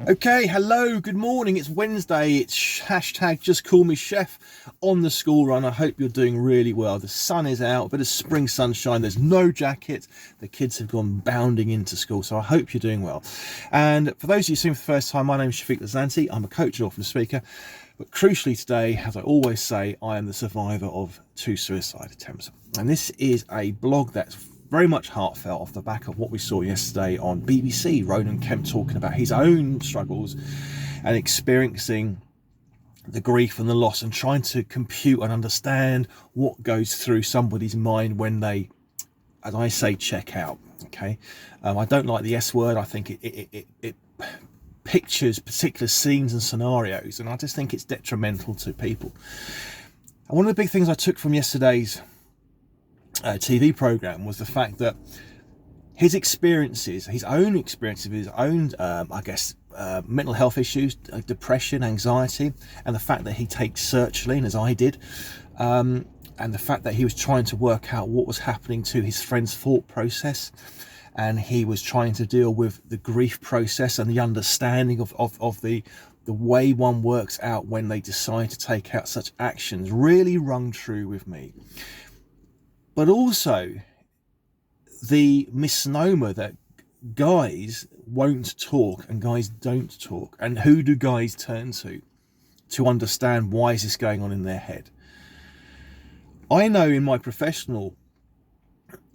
Okay, hello, good morning. It's Wednesday. It's hashtag just call me chef on the school run. I hope you're doing really well. The sun is out, a bit of spring sunshine. There's no jacket. The kids have gone bounding into school, so I hope you're doing well. And for those of you seeing for the first time, my name is Shafiq Lazanti. I'm a coach and author and speaker. But crucially today, as I always say, I am the survivor of 2 suicide attempts. And this is a blog that's very much heartfelt off the back of what we saw yesterday on BBC. Roman Kemp talking about his own struggles and experiencing the grief and the loss and trying to compute and understand what goes through somebody's mind when they, as I say, check out. Okay, I don't like the S word. I think it pictures particular scenes and scenarios, and I just think it's detrimental to people. And one of the big things I took from yesterday's TV program was the fact that his experiences, his own experiences, his own, mental health issues, depression, anxiety, and the fact that he takes sertraline, as I did, and the fact that he was trying to work out what was happening to his friend's thought process, and he was trying to deal with the grief process and the understanding of the way one works out when they decide to take out such actions, really rung true with me. But also the misnomer that guys won't talk and guys don't talk. And who do guys turn to understand why is this going on in their head? I know in my professional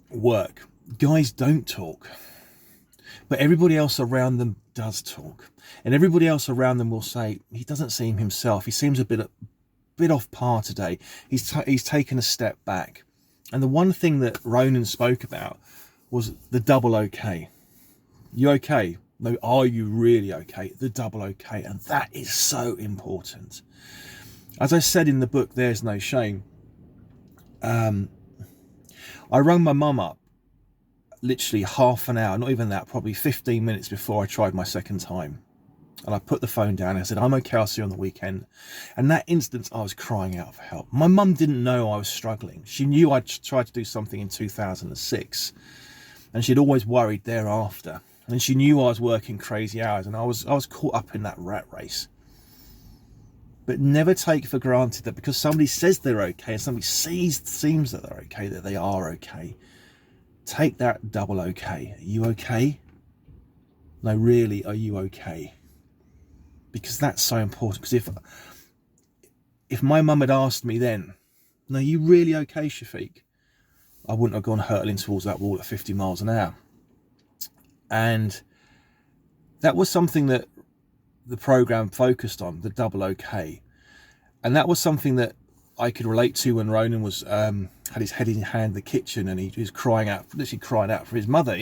work, guys don't talk. But everybody else around them does talk. And everybody else around them will say, he doesn't seem himself. He seems a bit off par today. He's taken a step back. And the one thing that Ronan spoke about was the double okay. You okay? No, are you really okay? The double okay. And that is so important. As I said in the book, There's No Shame, I rang my mum up literally half an hour, not even that, probably 15 minutes before I tried my second time. And I put the phone down and I said, I'm okay, I'll see you on the weekend. And that instant, I was crying out for help. My mum didn't know I was struggling. She knew I'd tried to do something in 2006. And she'd always worried thereafter. And she knew I was working crazy hours. And I was caught up in that rat race. But never take for granted that because somebody says they're okay, and somebody seems that they're okay, that they are okay. Take that double okay. Are you okay? No, really, are you okay? Because that's so important. Because if my mum had asked me then, no, you really okay, Shafiq? I wouldn't have gone hurtling towards that wall at 50 miles an hour. And that was something that the program focused on, the double okay. And that was something that I could relate to when Ronan was had his head in hand in the kitchen and he was literally crying out for his mother,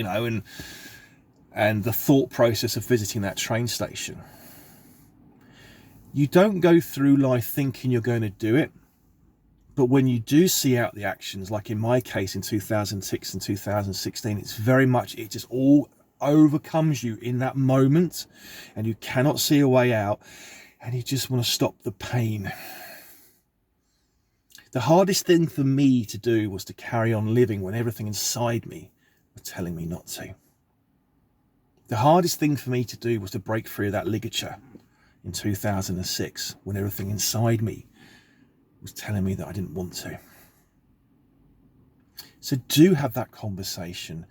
and the thought process of visiting that train station. You don't go through life thinking you're going to do it, but when you do see out the actions, like in my case in 2006 and 2016, it's very much, it just all overcomes you in that moment and you cannot see a way out and you just want to stop the pain. The hardest thing for me to do was to carry on living when everything inside me was telling me not to. The hardest thing for me to do was to break free of that ligature in 2006 when everything inside me was telling me that I didn't want to. So do have that conversation.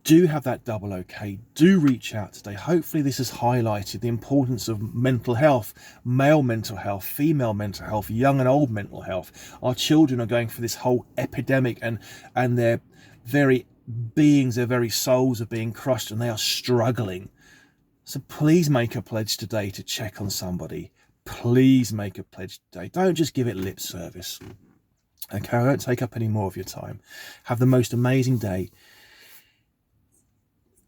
Do have that double okay. Do reach out today. Hopefully this has highlighted the importance of mental health, male mental health, female mental health, young and old mental health. Our children are going through this whole epidemic and their very beings, their very souls are being crushed and they are struggling. So please make a pledge today to check on somebody. Please make a pledge today. Don't just give it lip service. Okay, I won't take up any more of your time. Have the most amazing day.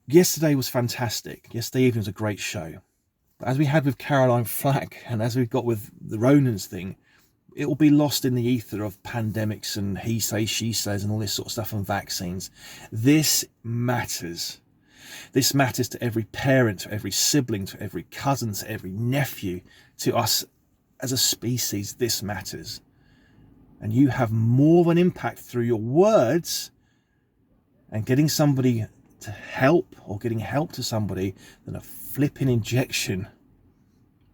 Yesterday was fantastic. Yesterday evening was a great show. But as we had with Caroline Flack and as we've got with the Ronans thing, it will be lost in the ether of pandemics and he says, she says and all this sort of stuff and vaccines. This matters. This matters to every parent, to every sibling, to every cousin, to every nephew, to us as a species. This matters. And you have more of an impact through your words and getting somebody to help or getting help to somebody than a flipping injection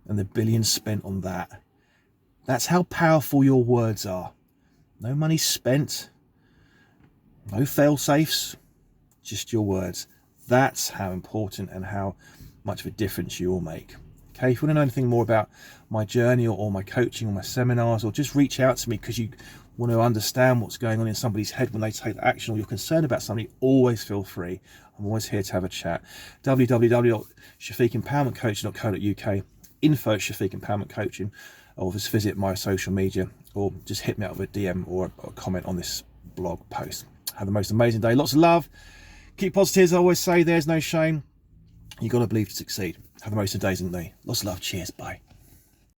and the billions spent on that. That's how powerful your words are. No money spent, no fail-safes, just your words. That's how important and how much of a difference you will make. Okay, if you want to know anything more about my journey or my coaching or my seminars, or just reach out to me because you want to understand what's going on in somebody's head when they take action, or you're concerned about something, always feel free. I'm always here to have a chat. www.shafiqempowermentcoaching.co.uk, info@shafiqempowermentcoaching, or just visit my social media, or just hit me up with a DM or a comment on this blog post. Have the most amazing day. Lots of love. Keep positive, as I always say. There's no shame. You got to believe to succeed. Have the most amazing day. Lots of love. Cheers. Bye.